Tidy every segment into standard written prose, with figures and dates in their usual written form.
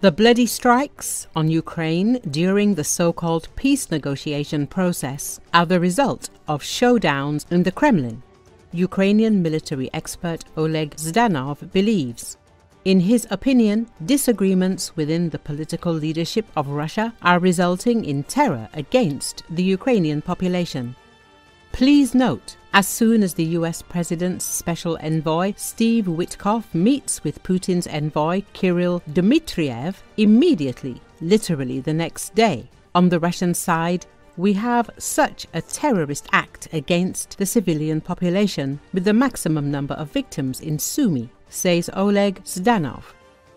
The bloody strikes on Ukraine during the so-called peace negotiation process are the result of showdowns in the Kremlin, Ukrainian military expert Oleg Zhdanov believes. In his opinion, disagreements within the political leadership of Russia are resulting in terror against the Ukrainian population. Please note, as soon as the US President's special envoy Steve Witkoff meets with Putin's envoy Kirill Dmitriev, immediately, literally the next day, on the Russian side, we have such a terrorist act against the civilian population with the maximum number of victims in Sumy, says Oleg Zhdanov.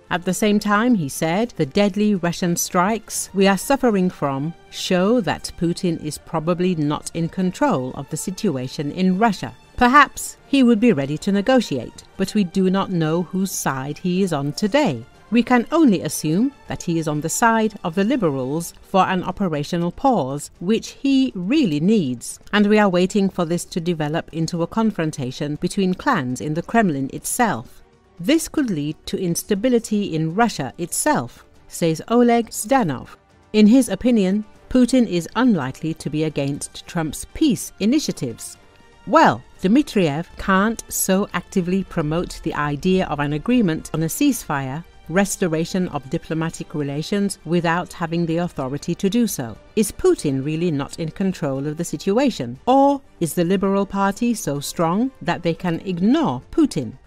At the same time, he said, the deadly Russian strikes we are suffering from show that Putin is probably not in control of the situation in Russia. Perhaps he would be ready to negotiate, but we do not know whose side he is on today. We can only assume that he is on the side of the liberals for an operational pause, which he really needs, and we are waiting for this to develop into a confrontation between clans in the Kremlin itself. This could lead to instability in Russia itself, says Oleg Zhdanov. In his opinion, Putin is unlikely to be against Trump's peace initiatives. Well, Dmitriev can't so actively promote the idea of an agreement on a ceasefire, restoration of diplomatic relations without having the authority to do so. Is Putin really not in control of the situation? Or is the Liberal Party so strong that they can ignore Putin?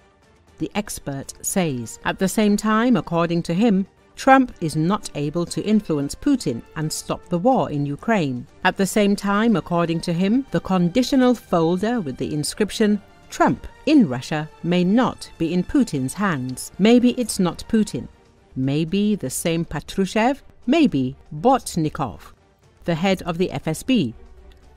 The expert says. At the same time, according to him, Trump is not able to influence Putin and stop the war in Ukraine. At the same time, according to him, the conditional folder with the inscription Trump in Russia may not be in Putin's hands. Maybe it's not Putin. Maybe the same Patrushev, maybe Bortnikov, the head of the FSB.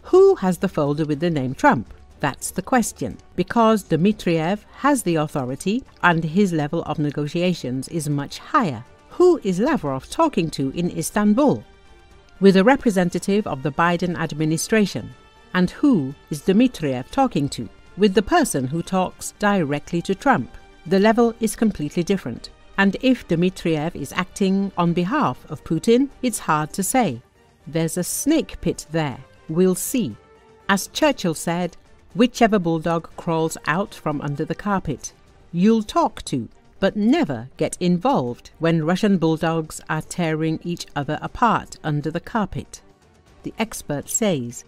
Who has the folder with the name Trump? That's the question, because Dmitriev has the authority and his level of negotiations is much higher. Who is Lavrov talking to in Istanbul? With a representative of the Biden administration. And who is Dmitriev talking to? With the person who talks directly to Trump. The level is completely different. And if Dmitriev is acting on behalf of Putin, it's hard to say. There's a snake pit there. We'll see. As Churchill said, whichever bulldog crawls out from under the carpet, you'll talk to, but never get involved when Russian bulldogs are tearing each other apart under the carpet, the expert says.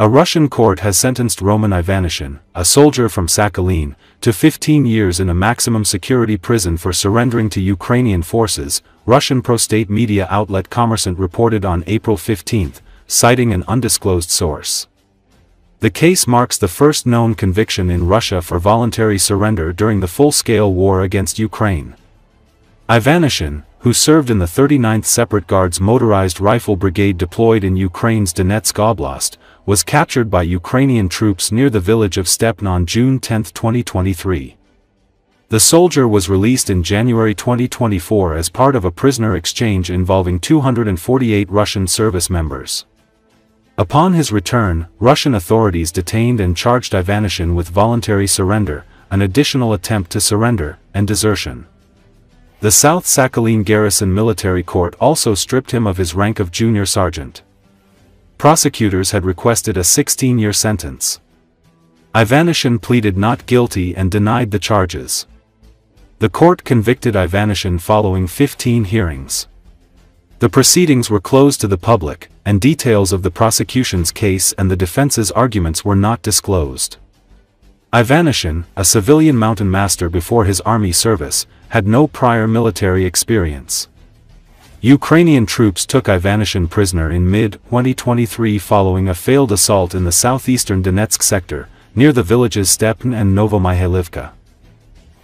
A Russian court has sentenced Roman Ivanishin, a soldier from Sakhalin, to 15 years in a maximum security prison for surrendering to Ukrainian forces, Russian pro-state media outlet Kommersant reported on April 15, citing an undisclosed source. The case marks the first known conviction in Russia for voluntary surrender during the full-scale war against Ukraine. Ivanishin, who served in the 39th Separate Guards Motorized Rifle Brigade deployed in Ukraine's Donetsk Oblast, was captured by Ukrainian troops near the village of Stepne on June 10, 2023. The soldier was released in January 2024 as part of a prisoner exchange involving 248 Russian service members. Upon his return, Russian authorities detained and charged Ivanishin with voluntary surrender, an additional attempt to surrender, and desertion. The South Sakhalin Garrison Military Court also stripped him of his rank of junior sergeant. Prosecutors had requested a 16-year sentence. Ivanishin pleaded not guilty and denied the charges. The court convicted Ivanishin following 15 hearings. The proceedings were closed to the public, and details of the prosecution's case and the defense's arguments were not disclosed. Ivanishin, a civilian mountain master before his army service, had no prior military experience. Ukrainian troops took Ivanishin prisoner in mid-2023 following a failed assault in the southeastern Donetsk sector, near the villages Stepne and Novomihайлivka.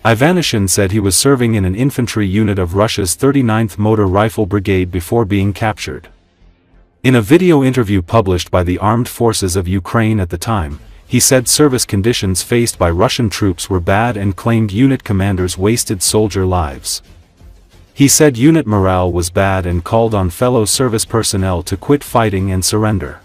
Ivanishin said he was serving in an infantry unit of Russia's 39th Motor Rifle Brigade before being captured. In a video interview published by the Armed Forces of Ukraine at the time, he said service conditions faced by Russian troops were bad and claimed unit commanders wasted soldier lives. He said unit morale was bad and called on fellow service personnel to quit fighting and surrender.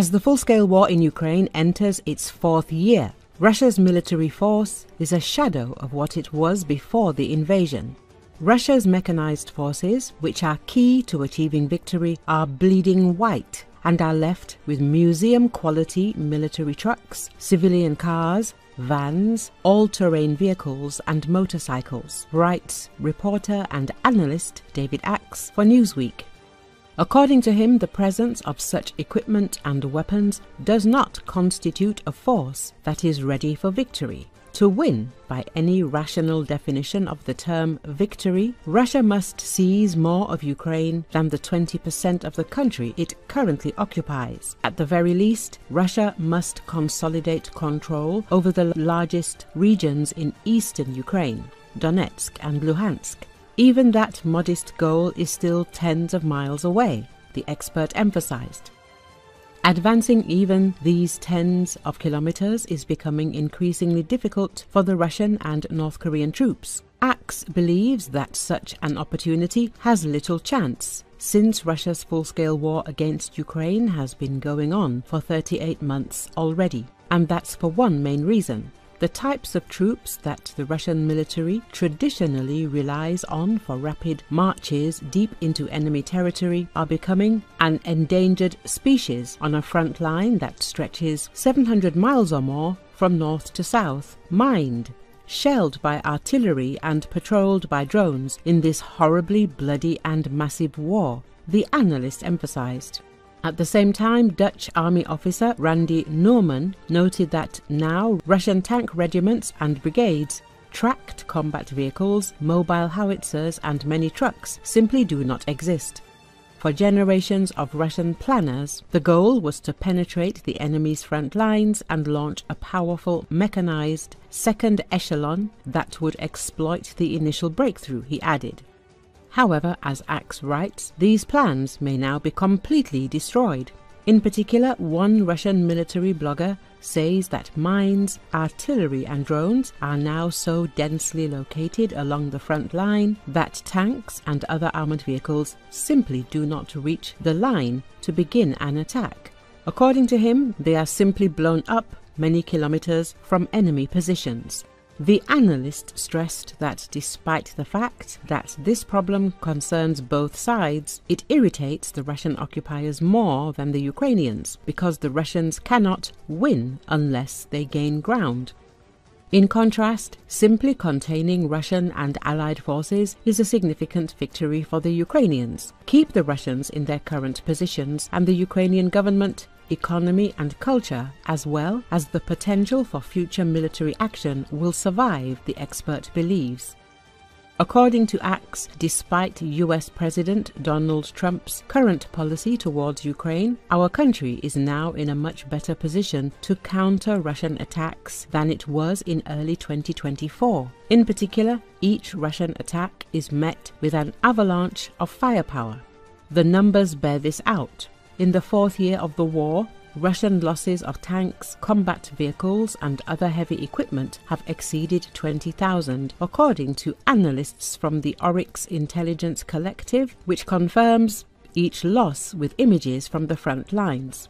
As the full-scale war in Ukraine enters its 4th year, Russia's military force is a shadow of what it was before the invasion. Russia's mechanized forces, which are key to achieving victory, are bleeding white and are left with museum-quality military trucks, civilian cars, vans, all-terrain vehicles and motorcycles, writes reporter and analyst David Axe for Newsweek. According to him, the presence of such equipment and weapons does not constitute a force that is ready for victory. To win, by any rational definition of the term victory, Russia must seize more of Ukraine than the 20% of the country it currently occupies. At the very least, Russia must consolidate control over the largest regions in eastern Ukraine, Donetsk and Luhansk. Even that modest goal is still tens of miles away, the expert emphasized. Advancing even these tens of kilometers is becoming increasingly difficult for the Russian and North Korean troops. Axe believes that such an opportunity has little chance, since Russia's full-scale war against Ukraine has been going on for 38 months already. And that's for one main reason. The types of troops that the Russian military traditionally relies on for rapid marches deep into enemy territory are becoming an endangered species on a front line that stretches 700 miles or more from north to south, mined, shelled by artillery and patrolled by drones in this horribly bloody and massive war, the analyst emphasized. At the same time, Dutch Army officer Randy Norman noted that now Russian tank regiments and brigades, tracked combat vehicles, mobile howitzers and many trucks simply do not exist. For generations of Russian planners, the goal was to penetrate the enemy's front lines and launch a powerful mechanized second echelon that would exploit the initial breakthrough, he added. However, as Axe writes, these plans may now be completely destroyed. In particular, one Russian military blogger says that mines, artillery and drones are now so densely located along the front line that tanks and other armored vehicles simply do not reach the line to begin an attack. According to him, they are simply blown up many kilometers from enemy positions. The analyst stressed that despite the fact that this problem concerns both sides, it irritates the Russian occupiers more than the Ukrainians, because the Russians cannot win unless they gain ground. In contrast, simply containing Russian and Allied forces is a significant victory for the Ukrainians. Keep the Russians in their current positions, and the Ukrainian government, economy and culture, as well as the potential for future military action, will survive, the expert believes. According to Axe, despite US President Donald Trump's current policy towards Ukraine, our country is now in a much better position to counter Russian attacks than it was in early 2024. In particular, each Russian attack is met with an avalanche of firepower. The numbers bear this out. In the 4th year of the war, Russian losses of tanks, combat vehicles and other heavy equipment have exceeded 20,000, according to analysts from the Oryx Intelligence Collective, which confirms each loss with images from the front lines.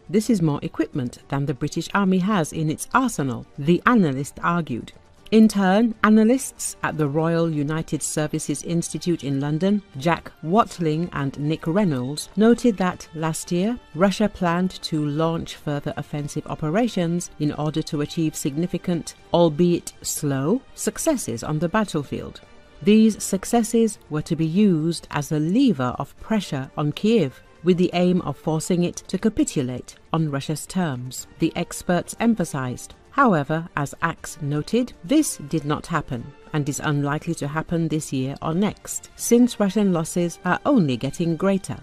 This is more equipment than the British Army has in its arsenal, the analyst argued. In turn, analysts at the Royal United Services Institute in London, Jack Watling and Nick Reynolds, noted that last year Russia planned to launch further offensive operations in order to achieve significant, albeit slow, successes on the battlefield. These successes were to be used as a lever of pressure on Kyiv, with the aim of forcing it to capitulate on Russia's terms, the experts emphasized. However, as Axe noted, this did not happen and is unlikely to happen this year or next, since Russian losses are only getting greater.